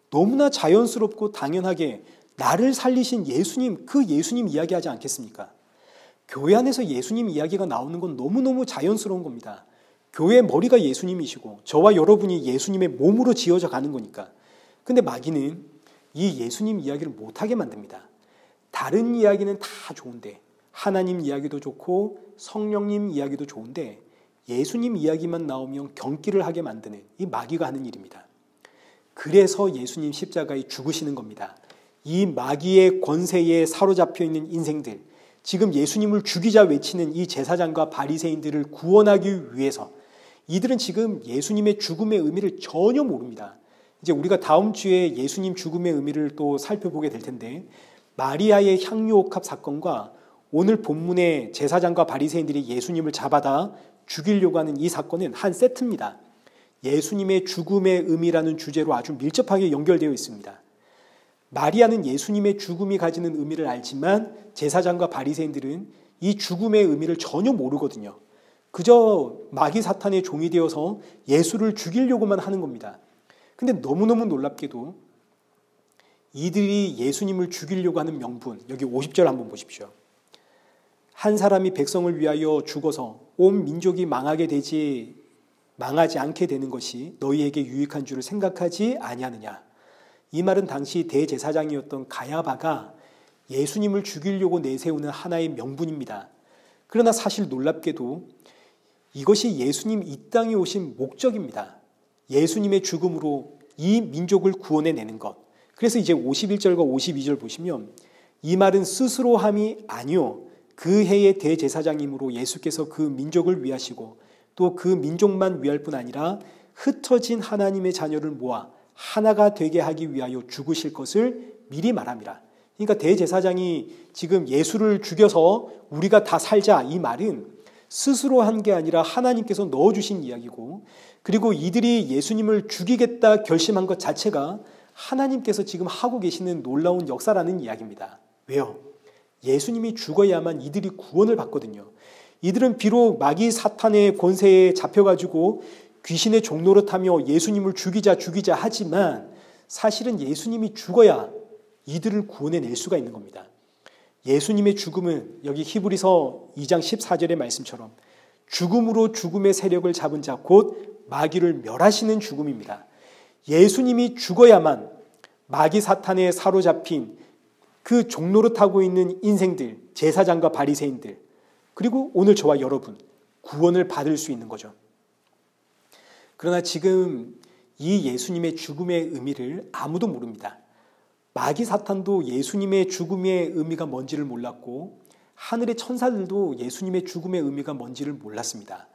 너무나 자연스럽고 당연하게 나를 살리신 예수님, 그 예수님 이야기하지 않겠습니까? 교회 안에서 예수님 이야기가 나오는 건 너무너무 자연스러운 겁니다. 교회의 머리가 예수님이시고 저와 여러분이 예수님의 몸으로 지어져 가는 거니까. 근데 마귀는 이 예수님 이야기를 못하게 만듭니다. 다른 이야기는 다 좋은데 하나님 이야기도 좋고 성령님 이야기도 좋은데 예수님 이야기만 나오면 경기를 하게 만드는 이 마귀가 하는 일입니다. 그래서 예수님 십자가에 죽으시는 겁니다. 이 마귀의 권세에 사로잡혀 있는 인생들, 지금 예수님을 죽이자 외치는 이 제사장과 바리새인들을 구원하기 위해서 이들은 지금 예수님의 죽음의 의미를 전혀 모릅니다. 이제 우리가 다음 주에 예수님 죽음의 의미를 또 살펴보게 될 텐데 마리아의 향유옥합 사건과 오늘 본문의 제사장과 바리새인들이 예수님을 잡아다 죽이려고 하는 이 사건은 한 세트입니다. 예수님의 죽음의 의미라는 주제로 아주 밀접하게 연결되어 있습니다. 마리아는 예수님의 죽음이 가지는 의미를 알지만 제사장과 바리새인들은 이 죽음의 의미를 전혀 모르거든요. 그저 마귀 사탄의 종이 되어서 예수를 죽이려고만 하는 겁니다. 근데 너무너무 놀랍게도 이들이 예수님을 죽이려고 하는 명분, 여기 50절 한번 보십시오. 한 사람이 백성을 위하여 죽어서 온 민족이 망하지 않게 되는 것이 너희에게 유익한 줄을 생각하지 아니하느냐. 이 말은 당시 대제사장이었던 가야바가 예수님을 죽이려고 내세우는 하나의 명분입니다. 그러나 사실 놀랍게도 이것이 예수님 이 땅에 오신 목적입니다. 예수님의 죽음으로 이 민족을 구원해내는 것. 그래서 이제 51절과 52절 보시면 이 말은 스스로 함이 아니요 그 해의 대제사장이므로 예수께서 그 민족을 위하시고 또 그 민족만 위할 뿐 아니라 흩어진 하나님의 자녀를 모아 하나가 되게 하기 위하여 죽으실 것을 미리 말함이라. 그러니까 대제사장이 지금 예수를 죽여서 우리가 다 살자 이 말은 스스로 한 게 아니라 하나님께서 넣어주신 이야기고, 그리고 이들이 예수님을 죽이겠다 결심한 것 자체가 하나님께서 지금 하고 계시는 놀라운 역사라는 이야기입니다. 왜요? 예수님이 죽어야만 이들이 구원을 받거든요. 이들은 비록 마귀 사탄의 권세에 잡혀가지고 귀신의 종노릇하며 예수님을 죽이자 하지만 사실은 예수님이 죽어야 이들을 구원해낼 수가 있는 겁니다. 예수님의 죽음은 여기 히브리서 2장 14절의 말씀처럼 죽음으로 죽음의 세력을 잡은 자 곧 마귀를 멸하시는 죽음입니다. 예수님이 죽어야만 마귀 사탄에 사로잡힌 그 종노릇하고 있는 인생들, 제사장과 바리새인들, 그리고 오늘 저와 여러분 구원을 받을 수 있는 거죠. 그러나 지금 이 예수님의 죽음의 의미를 아무도 모릅니다. 마귀 사탄도 예수님의 죽음의 의미가 뭔지를 몰랐고 하늘의 천사들도 예수님의 죽음의 의미가 뭔지를 몰랐습니다.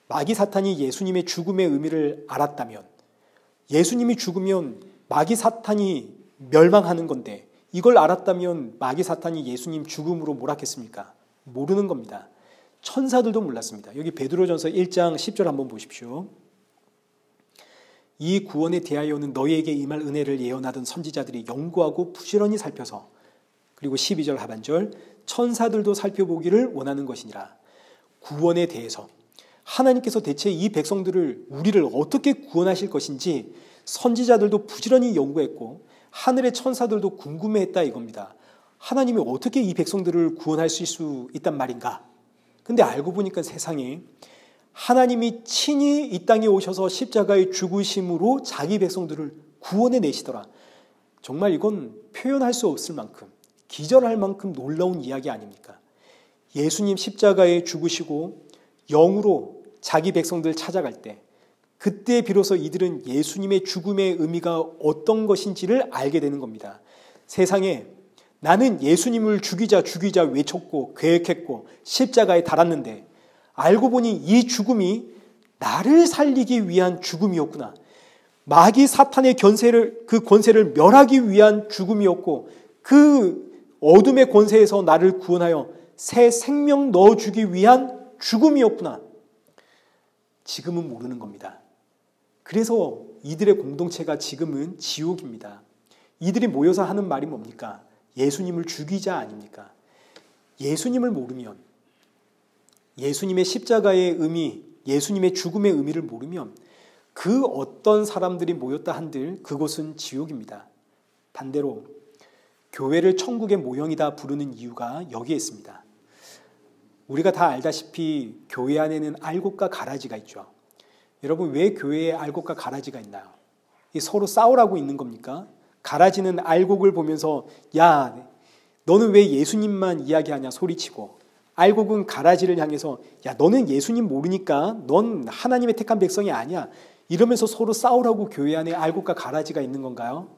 마귀 사탄이 예수님의 죽음의 의미를 알았다면 예수님이 죽으면 마귀 사탄이 멸망하는 건데 이걸 알았다면 마귀 사탄이 예수님 죽음으로 몰았겠습니까? 모르는 겁니다. 천사들도 몰랐습니다. 여기 베드로전서 1장 10절 한번 보십시오. 이 구원에 대하여는 너희에게 임할 은혜를 예언하던 선지자들이 연구하고 부지런히 살펴서, 그리고 12절 하반절 천사들도 살펴보기를 원하는 것이니라. 구원에 대해서 하나님께서 대체 이 백성들을 우리를 어떻게 구원하실 것인지 선지자들도 부지런히 연구했고 하늘의 천사들도 궁금해했다 이겁니다. 하나님이 어떻게 이 백성들을 구원하실 수 있단 말인가? 근데 알고 보니까 세상에 하나님이 친히 이 땅에 오셔서 십자가의 죽으심으로 자기 백성들을 구원해 내시더라. 정말 이건 표현할 수 없을 만큼, 기절할 만큼 놀라운 이야기 아닙니까? 예수님 십자가에 죽으시고 영으로 자기 백성들 찾아갈 때, 그때 비로소 이들은 예수님의 죽음의 의미가 어떤 것인지를 알게 되는 겁니다. 세상에 나는 예수님을 죽이자 외쳤고 계획했고 십자가에 달았는데, 알고 보니 이 죽음이 나를 살리기 위한 죽음이었구나. 마귀 사탄의 그 권세를 멸하기 위한 죽음이었고, 그 어둠의 권세에서 나를 구원하여 새 생명 넣어주기 위한 죽음이었구나. 지금은 모르는 겁니다. 그래서 이들의 공동체가 지금은 지옥입니다. 이들이 모여서 하는 말이 뭡니까? 예수님을 죽이자 아닙니까? 예수님을 모르면, 예수님의 십자가의 의미, 예수님의 죽음의 의미를 모르면 그 어떤 사람들이 모였다 한들 그곳은 지옥입니다. 반대로 교회를 천국의 모형이다 부르는 이유가 여기에 있습니다. 우리가 다 알다시피 교회 안에는 알곡과 가라지가 있죠. 여러분, 왜 교회에 알곡과 가라지가 있나요? 서로 싸우라고 있는 겁니까? 가라지는 알곡을 보면서 야, 너는 왜 예수님만 이야기하냐 소리치고, 알곡은 가라지를 향해서 야, 너는 예수님 모르니까 넌 하나님의 택한 백성이 아니야, 이러면서 서로 싸우라고 교회 안에 알곡과 가라지가 있는 건가요?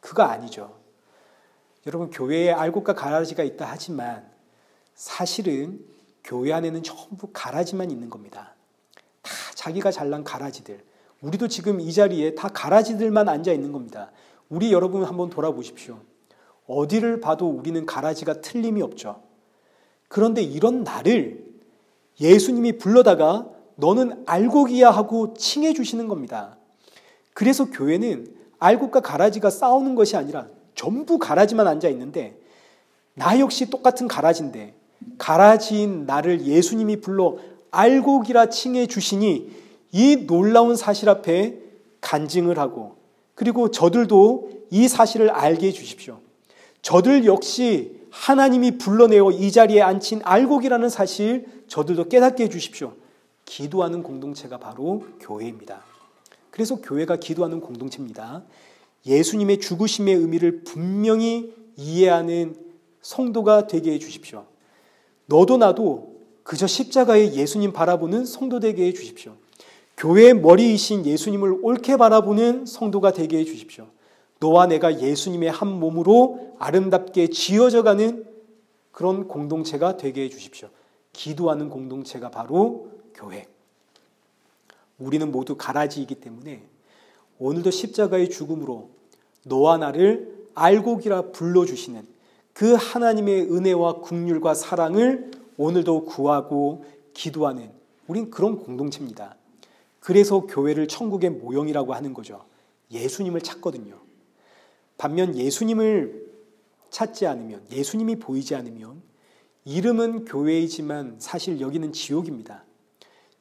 그거 아니죠. 여러분, 교회에 알곡과 가라지가 있다 하지만 사실은 교회 안에는 전부 가라지만 있는 겁니다. 다 자기가 잘난 가라지들. 우리도 지금 이 자리에 다 가라지들만 앉아 있는 겁니다. 우리 여러분 한번 돌아보십시오. 어디를 봐도 우리는 가라지가 틀림이 없죠. 그런데 이런 나를 예수님이 불러다가 너는 알곡이야 하고 칭해 주시는 겁니다. 그래서 교회는 알곡과 가라지가 싸우는 것이 아니라 전부 가라지만 앉아 있는데, 나 역시 똑같은 가라지인데 가라지인 나를 예수님이 불러 알곡이라 칭해 주시니 이 놀라운 사실 앞에 간증을 하고, 그리고 저들도 이 사실을 알게 해 주십시오. 저들 역시 하나님이 불러내어 이 자리에 앉힌 알곡이라는 사실 저들도 깨닫게 해 주십시오. 기도하는 공동체가 바로 교회입니다. 그래서 교회가 기도하는 공동체입니다. 예수님의 죽으심의 의미를 분명히 이해하는 성도가 되게 해 주십시오. 너도 나도 그저 십자가에 예수님 바라보는 성도 되게 해 주십시오. 교회의 머리이신 예수님을 옳게 바라보는 성도가 되게 해 주십시오. 너와 내가 예수님의 한 몸으로 아름답게 지어져가는 그런 공동체가 되게 해 주십시오. 기도하는 공동체가 바로 교회. 우리는 모두 가라지이기 때문에 오늘도 십자가의 죽음으로 너와 나를 알곡이라 불러주시는 그 하나님의 은혜와 긍휼과 사랑을 오늘도 구하고 기도하는, 우린 그런 공동체입니다. 그래서 교회를 천국의 모형이라고 하는 거죠. 예수님을 찾거든요. 반면 예수님을 찾지 않으면, 예수님이 보이지 않으면 이름은 교회이지만 사실 여기는 지옥입니다.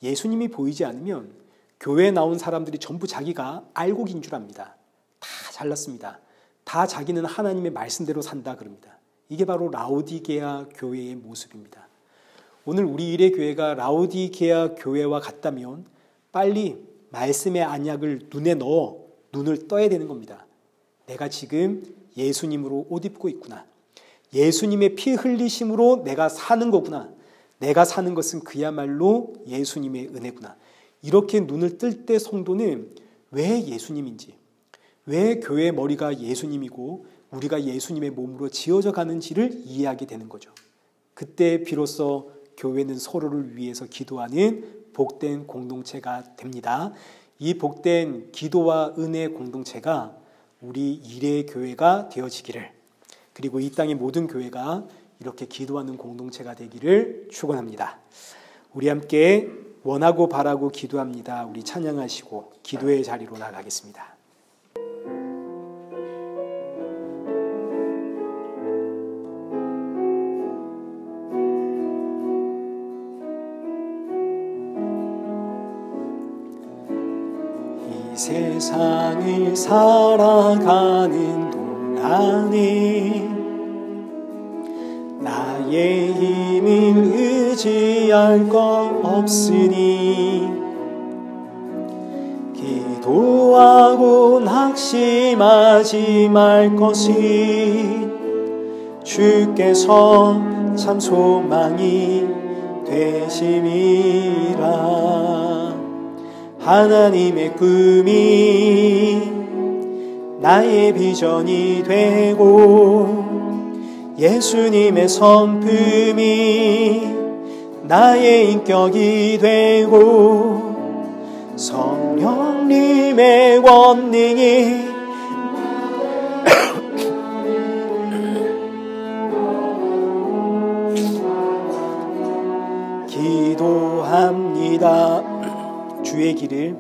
예수님이 보이지 않으면 교회에 나온 사람들이 전부 자기가 알곡인 줄 압니다. 다 잘났습니다. 다 자기는 하나님의 말씀대로 산다 그럽니다. 이게 바로 라오디게아 교회의 모습입니다. 오늘 우리 일의 교회가 라오디게아 교회와 같다면 빨리 말씀의 안약을 눈에 넣어 눈을 떠야 되는 겁니다. 내가 지금 예수님으로 옷 입고 있구나. 예수님의 피 흘리심으로 내가 사는 거구나. 내가 사는 것은 그야말로 예수님의 은혜구나. 이렇게 눈을 뜰 때 성도는 왜 예수님인지, 왜 교회의 머리가 예수님이고 우리가 예수님의 몸으로 지어져 가는지를 이해하게 되는 거죠. 그때 비로소 교회는 서로를 위해서 기도하는 복된 공동체가 됩니다. 이 복된 기도와 은혜의 공동체가 우리 일의 교회가 되어지기를, 그리고 이 땅의 모든 교회가 이렇게 기도하는 공동체가 되기를 축원합니다. 우리 함께 원하고 바라고 기도합니다. 우리 찬양하시고 기도의 자리로 나가겠습니다. 이 세상을 살아가는 동안에 나의 힘을 의지할 것 없으니 기도하고 낙심하지 말 것이 주께서 참 소망이 되심이라. 하나님의 꿈이 나의 비전이 되고 예수님의 성품이 나의 인격이 되고 성령님의 권능이 기도합니다. 주의 길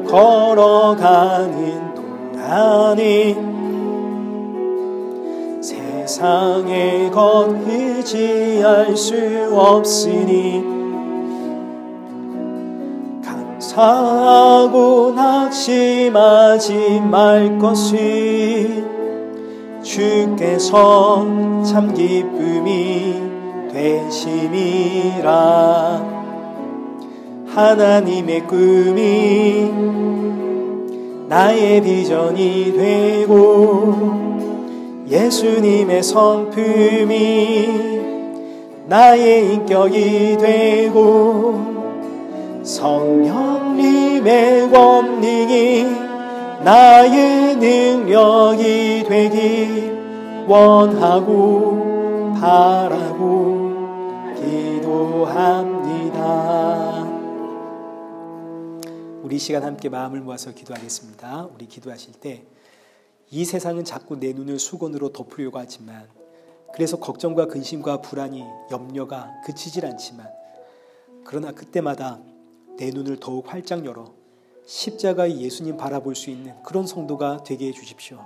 걸어가는 동안에 세상의 것 의지할 수 없으니 감사하고 낙심하지 말 것이 주께서 참 기쁨이 되심이라. 하나님의 꿈이 나의 비전이 되고 예수님의 성품이 나의 인격이 되고 성령님의 권능이 나의 능력이 되길 원하고 바라고 기도합니다. 우리 시간 함께 마음을 모아서 기도하겠습니다. 우리 기도하실 때 이 세상은 자꾸 내 눈을 수건으로 덮으려고 하지만, 그래서 걱정과 근심과 불안이, 염려가 그치질 않지만, 그러나 그때마다 내 눈을 더욱 활짝 열어 십자가의 예수님 바라볼 수 있는 그런 성도가 되게 해주십시오.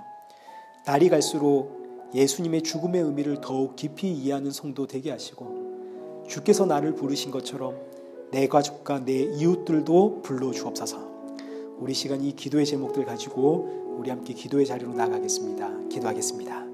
날이 갈수록 예수님의 죽음의 의미를 더욱 깊이 이해하는 성도 되게 하시고, 주께서 나를 부르신 것처럼 내 가족과 내 이웃들도 불러주옵소서. 우리 시간 이 기도의 제목들 가지고 우리 함께 기도의 자리로 나가겠습니다. 기도하겠습니다.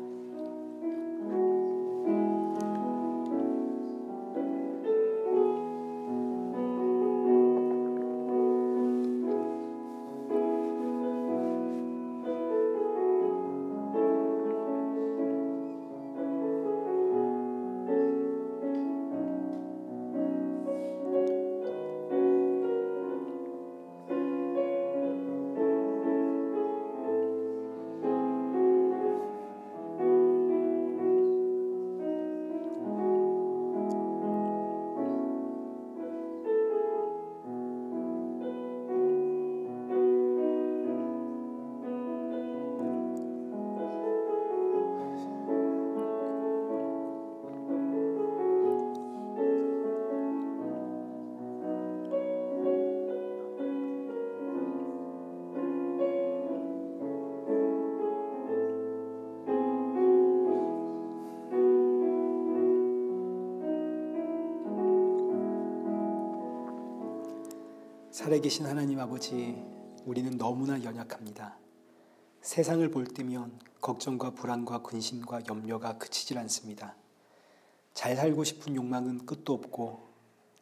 살아계신 하나님 아버지, 우리는 너무나 연약합니다. 세상을 볼 때면 걱정과 불안과 근심과 염려가 그치질 않습니다. 잘 살고 싶은 욕망은 끝도 없고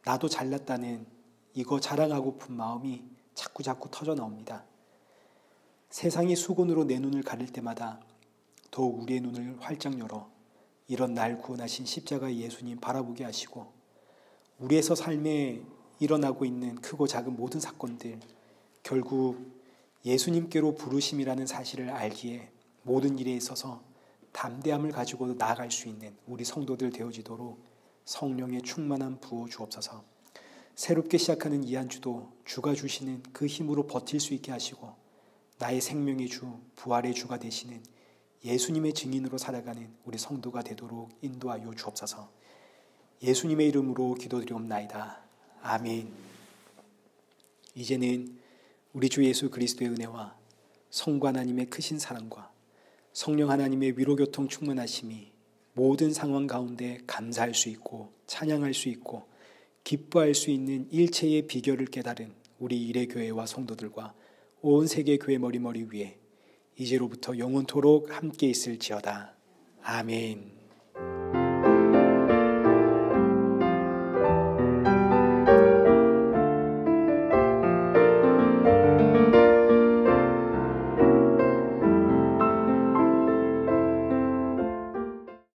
나도 잘났다는 이거 자랑하고픈 마음이 자꾸 터져 나옵니다. 세상이 수건으로 내 눈을 가릴 때마다 더욱 우리의 눈을 활짝 열어 이런 날 구원하신 십자가의 예수님 바라보게 하시고, 우리에서 삶에 일어나고 있는 크고 작은 모든 사건들, 결국 예수님께로 부르심이라는 사실을 알기에 모든 일에 있어서 담대함을 가지고 나아갈 수 있는 우리 성도들 되어지도록 성령의 충만함 부어 주옵소서. 새롭게 시작하는 이 한 주도 주가 주시는 그 힘으로 버틸 수 있게 하시고, 나의 생명의 주, 부활의 주가 되시는 예수님의 증인으로 살아가는 우리 성도가 되도록 인도하여 주옵소서. 예수님의 이름으로 기도드리옵나이다. 아멘. 이제는 우리 주 예수 그리스도의 은혜와 성부 하나님의 크신 사랑과 성령 하나님의 위로교통 충만하심이 모든 상황 가운데 감사할 수 있고 찬양할 수 있고 기뻐할 수 있는 일체의 비결을 깨달은 우리 일회교회와 성도들과 온 세계 교회 머리머리 위에 이제로부터 영원토록 함께 있을지어다. 아멘.